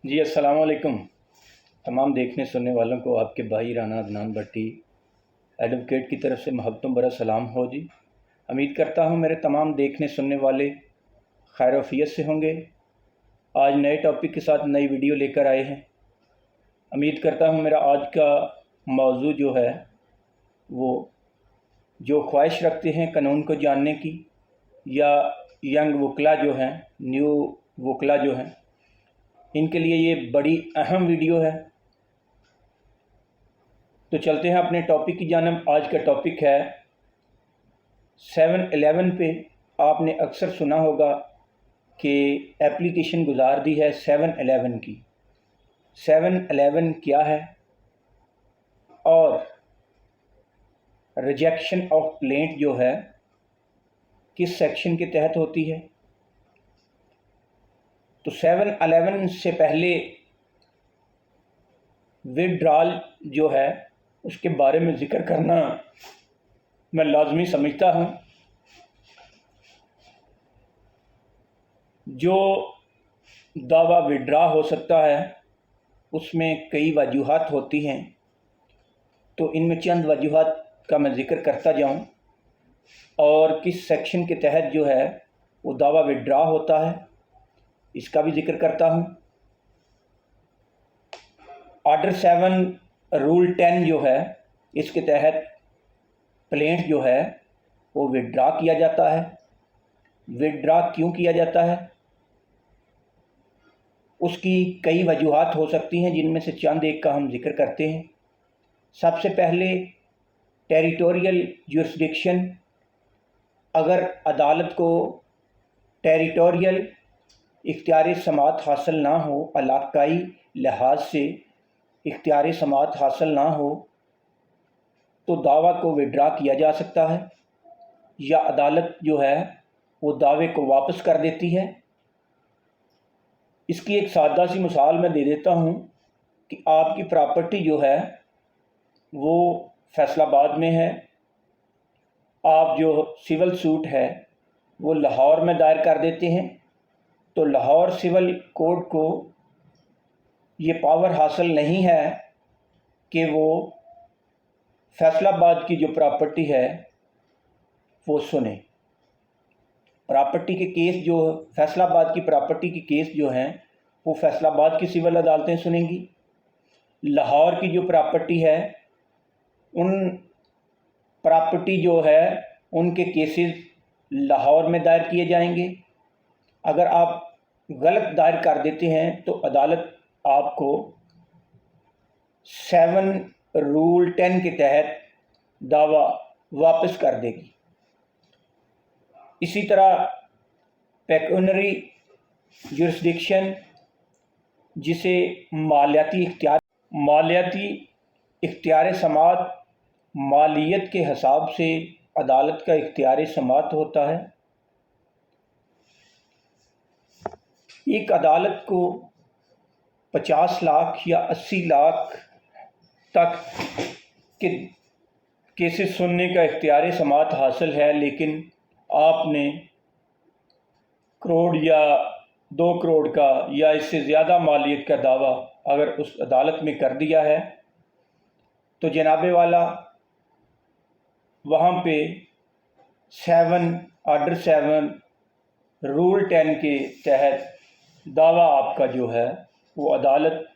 جی अस्सलाम वालेकुम। तमाम देखने सुनने वालों को आपके भाई राना अदनान भट्टी एडवोकेट की तरफ से मोहब्बतों भरा सलाम हो जी। उम्मीद करता हूँ मेरे तमाम देखने सुनने वाले खैर वफियत से होंगे। आज नए टॉपिक के साथ नई वीडियो लेकर आए हैं। उम्मीद करता हूँ मेरा आज का मौजू जो है वो जो ख्वाहिश रखते हैं कानून को जानने की या यंग वकला जो हैं, न्यू वकला जो हैं, इनके लिए ये बड़ी अहम वीडियो है। तो चलते हैं अपने टॉपिक की जानब। आज का टॉपिक है 7-11 पे। आपने अक्सर सुना होगा कि एप्लीकेशन गुजार दी है 7-11 की। 7-11 क्या है और रिजेक्शन ऑफ प्लेंट जो है किस सेक्शन के तहत होती है। तो 7-11 से पहले विड्रॉल जो है उसके बारे में ज़िक्र करना मैं लाजमी समझता हूँ। जो दावा विड्रा हो सकता है उसमें कई वजूहात होती हैं, तो इनमें चंद वजूहात का मैं ज़िक्र करता जाऊँ और किस सेक्शन के तहत जो है वो दावा विड्रा होता है इसका भी ज़िक्र करता हूँ। ऑर्डर 7 रूल 10 जो है इसके तहत प्लेंट जो है वो विड्रा किया जाता है। विड्रा क्यों किया जाता है उसकी कई वजूहात हो सकती हैं, जिनमें से चंद एक का हम ज़िक्र करते हैं। सबसे पहले टेरिटोरियल जुरिस्डिक्शन। अगर अदालत को टेरिटोरियल इख्तियार समात हासिल ना हो, इलाकाई लिहाज से इख्तियार समात हासिल ना हो, तो दावा को विड्रा किया जा सकता है या अदालत जो है वो दावे को वापस कर देती है। इसकी एक सादा सी मिसाल मैं दे देता हूँ कि आपकी प्रॉपर्टी जो है वो फैसलाबाद में है। आप जो सिविल सूट है वो लाहौर में दायर कर देते हैं, तो लाहौर सिविल कोर्ट को ये पावर हासिल नहीं है कि वो फैसलाबाद की जो प्रॉपर्टी है वो सुने। प्रॉपर्टी के केस जो फैसलाबाद की प्रॉपर्टी के केस जो हैं वो फैसलाबाद की सिविल अदालतें सुनेंगी। लाहौर की जो प्रॉपर्टी है उन प्रॉपर्टी जो है उनके केसेस लाहौर में दायर किए जाएंगे। अगर आप गलत दायर कर देते हैं तो अदालत आपको 7 रूल 10 के तहत दावा वापस कर देगी। इसी तरह पेक्यूनरी जुरिस्डिक्शन, जिसे मालियाती इख्तियार समात मालियत के हिसाब से अदालत का इख्तियार समात होता है। एक अदालत को 50 लाख या 80 लाख तक के केसेस सुनने का इख्तियार समात हासिल है, लेकिन आपने करोड़ या 2 करोड़ का या इससे ज़्यादा मालियत का दावा अगर उस अदालत में कर दिया है, तो जनाबे वाला वहाँ पे ऑर्डर 7 रूल 10 के तहत दावा आपका जो है वो अदालत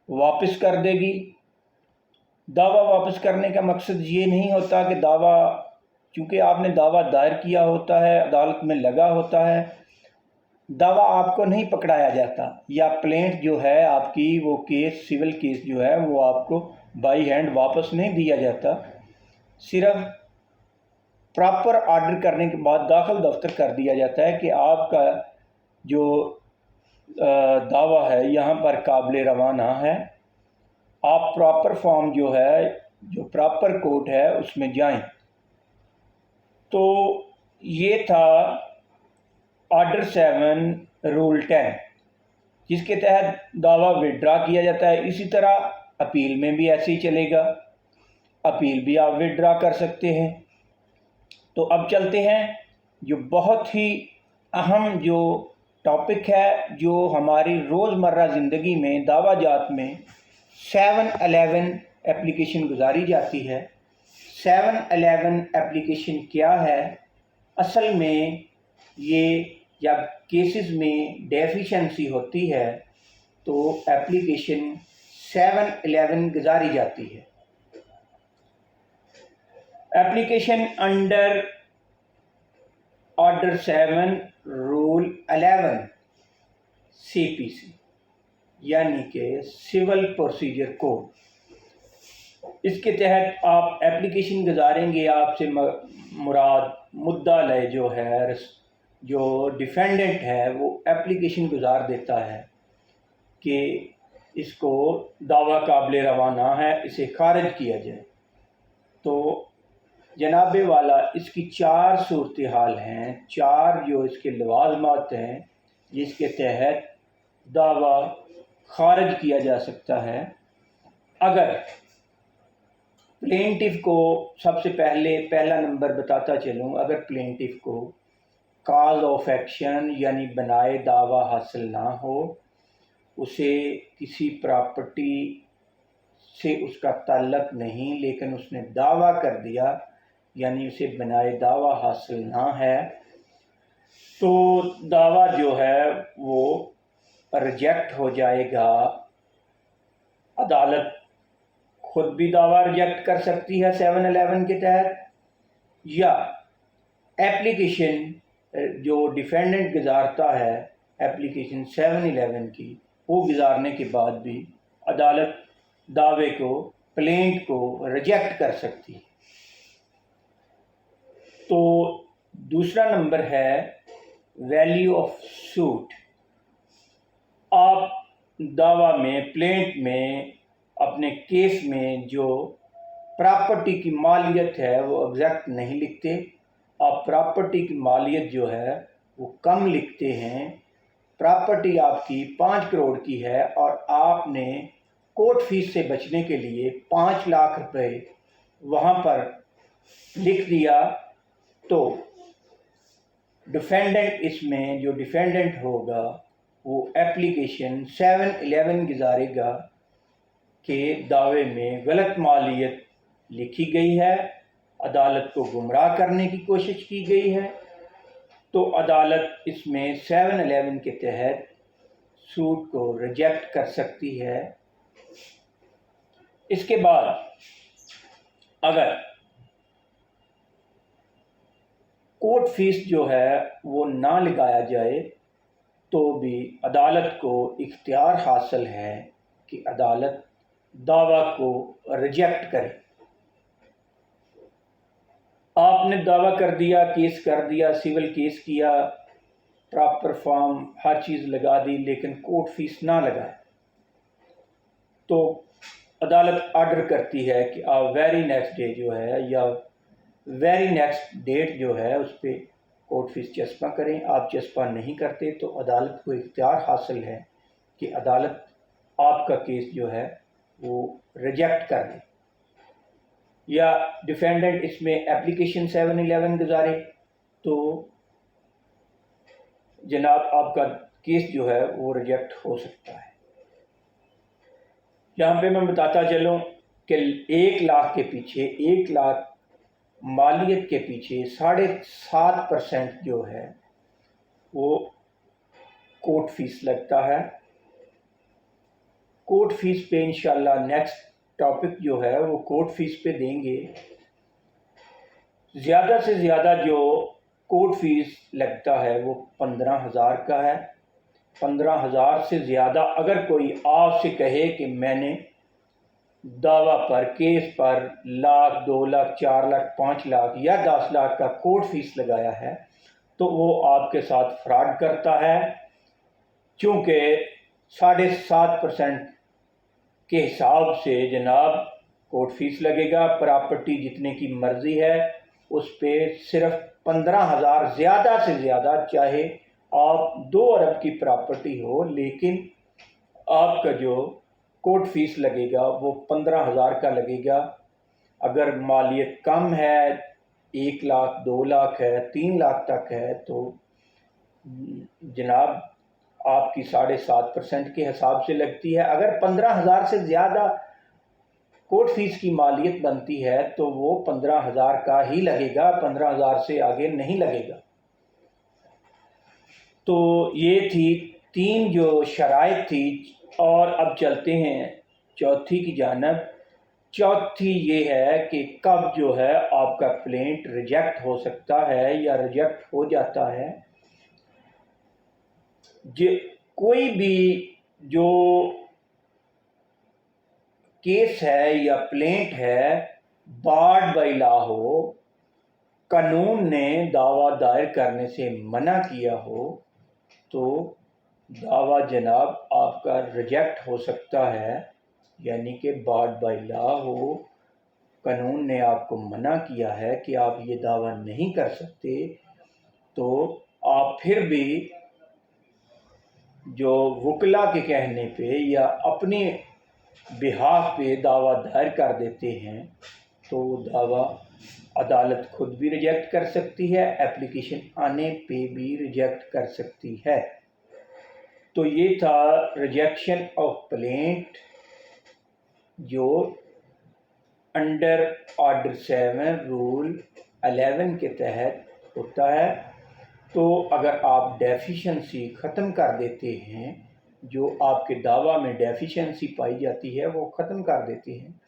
वापस कर देगी। दावा वापस करने का मकसद ये नहीं होता कि दावा, चूँकि आपने दावा दायर किया होता है, अदालत में लगा होता है, दावा आपको नहीं पकड़ाया जाता या प्लेंट जो है आपकी वो केस सिविल केस जो है वो आपको बाई हैंड वापस नहीं दिया जाता। सिर्फ प्रॉपर ऑर्डर करने के बाद दाखिल दफ्तर कर दिया जाता है कि आपका जो दावा है यहाँ पर काबिल रवाना है, आप प्रॉपर फॉर्म जो है, जो प्रॉपर कोर्ट है उसमें जाएं। तो ये था ऑर्डर 7 रूल 10 जिसके तहत दावा विड्रा किया जाता है। इसी तरह अपील में भी ऐसे ही चलेगा, अपील भी आप विड्रा कर सकते हैं। तो अब चलते हैं जो बहुत ही अहम जो ٹاپک ہے جو ہماری روزمرہ زندگی میں دعویٰ جات میں 711 اپلیکیشن گزاری جاتی ہے۔ 711 اپلیکیشن کیا ہے؟ اصل میں یہ جب کیسز میں ڈیفیشنسی ہوتی ہے تو اپلیکیشن 711 گزاری جاتی ہے۔ Application under order 7 rule 11 CPC یعنی کہ سول پروسیجر کوڈ، اس کے تحت آپ اپلیکیشن گزاریں گے۔ آپ سے مراد مدعا علیہ جو ہے، جو ڈیفینڈنٹ ہے، وہ اپلیکیشن گزار دیتا ہے کہ اس کو دعویٰ قابل روانہ ہے، اسے خارج کیا جائے۔ تو جناب والا اس کی 4 صورتحال ہیں، 4 جو اس کے لوازمات ہیں جس کے تحت دعویٰ خارج کیا جا سکتا ہے۔ اگر پلینٹف کو سب سے پہلا نمبر بتاتا چلوں، اگر پلینٹف کو کاز آف ایکشن یعنی بنائے دعویٰ حاصل نہ ہو، اسے کسی پراپرٹی سے اس کا تعلق نہیں، لیکن اس نے دعویٰ کر دیا یعنی اسے بنائے دعویٰ حاصل نہ ہے، تو دعویٰ جو ہے وہ ریجیکٹ ہو جائے گا۔ عدالت خود بھی دعویٰ ریجیکٹ کر سکتی ہے 711 کے تحت، یا اپلیکیشن جو ڈیفینڈنٹ گزارتا ہے اپلیکیشن 711 کی، وہ گزارنے کے بعد بھی عدالت دعوے کو، پلینٹ کو ریجیکٹ کر سکتی ہے۔ تو دوسرا نمبر ہے ویلیو آف سوٹ۔ آپ دعویٰ میں، پلینٹ میں، اپنے کیس میں جو پراپرٹی کی مالیت ہے وہ ایگزیکٹ نہیں لکھتے، آپ پراپرٹی کی مالیت جو ہے وہ کم لکھتے ہیں۔ پراپرٹی آپ کی 5 کروڑ کی ہے اور آپ نے کورٹ فیس سے بچنے کے لیے 5 لاکھ روپے وہاں پر لکھ دیا، تو ڈیفینڈنٹ، اس میں جو ڈیفینڈنٹ ہوگا وہ اپلیکیشن 711 گزارے گا کہ دعوے میں غلط مالیت لکھی گئی ہے، عدالت کو گمراہ کرنے کی کوشش کی گئی ہے، تو عدالت اس میں 711 کے تحت سوٹ کو ریجیکٹ کر سکتی ہے۔ اس کے بعد اگر کورٹ فیس جو ہے وہ نہ لگایا جائے تو بھی عدالت کو اختیار حاصل ہے کہ عدالت دعویٰ کو ریجیکٹ کرے۔ آپ نے دعویٰ کر دیا، کیس کر دیا، سول کیس کیا، پراپر فارم ہر چیز لگا دی، لیکن کورٹ فیس نہ لگائے، تو عدالت آرڈر کرتی ہے کہ آپ ویری نیکسٹ ڈے جو ہے یا ویری نیکسٹ ڈیٹ جو ہے اس پہ کورٹ فیس چسپاں کریں۔ آپ چسپاں نہیں کرتے تو عدالت کو اختیار حاصل ہے کہ عدالت آپ کا کیس جو ہے وہ ریجیکٹ کر دے، یا ڈیفینڈنٹ اس میں اپلیکیشن 711 گزارے تو جناب آپ کا کیس جو ہے وہ ریجیکٹ ہو سکتا ہے۔ یہاں پہ میں بتاتا چلوں کہ 1 لاکھ کے پیچھے، 1 لاکھ مالیت کے پیچھے 7.5% جو ہے وہ کورٹ فیس لگتا ہے۔ کورٹ فیس پہ انشاءاللہ نیکسٹ ٹاپک جو ہے وہ کورٹ فیس پہ دیں گے۔ زیادہ سے زیادہ جو کورٹ فیس لگتا ہے وہ 15,000 کا ہے۔ 15,000 سے زیادہ اگر کوئی آپ سے کہے کہ میں نے دعویٰ پر، کیس پر 1 لاکھ، 2 لاکھ، 4 لاکھ، 5 لاکھ یا 10 لاکھ کا کورٹ فیس لگایا ہے، تو وہ آپ کے ساتھ فراڈ کرتا ہے، چونکہ 7.5% کے حساب سے جناب کورٹ فیس لگے گا۔ پراپرٹی جتنے کی مرضی ہے اس پہ صرف 15,000 زیادہ سے زیادہ، چاہے آپ 2 ارب کی پراپرٹی ہو، لیکن آپ کا جو کورٹ فیس لگے گا وہ 15,000 کا لگے گا۔ اگر مالیت کم ہے، 1 لاکھ، 2 لاکھ ہے، 3 لاکھ تک ہے، تو जनाब आपकी 7.5% के हिसाब से लगती है। अगर 15,000 से ज़्यादा कोर्ट फीस की मालियत बनती है तो वो 15,000 का ही लगेगा, 15,000 से आगे नहीं लगेगा। तो ये थी 3 जो शराइत थी। और अब चलते हैं चौथी की जानब। चौथी ये है कि कब जो है आपका प्लेंट रिजेक्ट हो सकता है या रिजेक्ट हो जाता है। कोई भी जो केस है या प्लेंट है बार्ड बाय लॉ हो, कानून ने दावा दायर करने से मना किया हो, तो दावा जनाब आपका रिजेक्ट हो सकता है। यानी कि बार्ड बाय लॉ हो, कानून ने आपको मना किया है कि आप ये दावा नहीं कर सकते, तो आप फिर भी जो वकला के कहने पे या अपने बिहाफ पे दावा दायर कर देते हैं, तो वो दावा अदालत खुद भी रिजेक्ट कर सकती है, एप्लीकेशन आने पे भी रिजेक्ट कर सकती है। तो ये था रिजेक्शन ऑफ प्लेंट जो अंडर ऑर्डर 7 रूल 11 के तहत होता है। तो अगर आप डेफिशिएंसी ख़त्म कर देते हैं, जो आपके दावा में डेफिशिएंसी पाई जाती है वो ख़त्म कर देते हैं,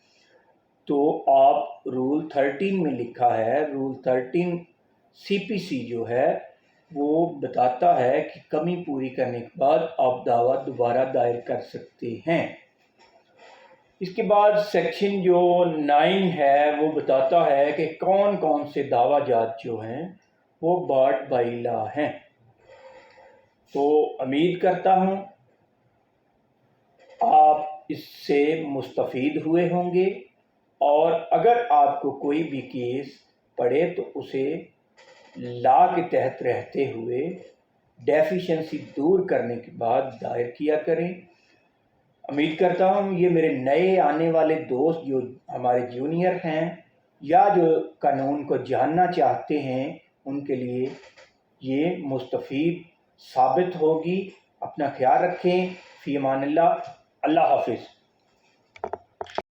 तो आप रूल 13 में लिखा है, रूल 13 CPC जो है वो बताता है कि कमी पूरी करने के बाद आप दावा दोबारा दायर कर सकते हैं। इसके बाद सेक्शन जो 9 है वो बताता है कि कौन कौन से दावा जात जो हैं वो बार्ड बाय लॉ हैं। तो उम्मीद करता हूँ आप इससे मुस्तफ़ीद हुए होंगे, और अगर आपको कोई भी केस पड़े तो उसे लॉ के तहत रहते हुए डेफिशिएंसी दूर करने के बाद दायर किया करें। उम्मीद करता हूँ ये मेरे नए आने वाले दोस्त जो हमारे जूनियर हैं या जो कानून को जानना चाहते हैं उनके लिए ये मुस्तफ़ीद साबित होगी। अपना ख्याल रखें। फ़ी अमानिल्लाह। अल्लाह हाफ़िज़।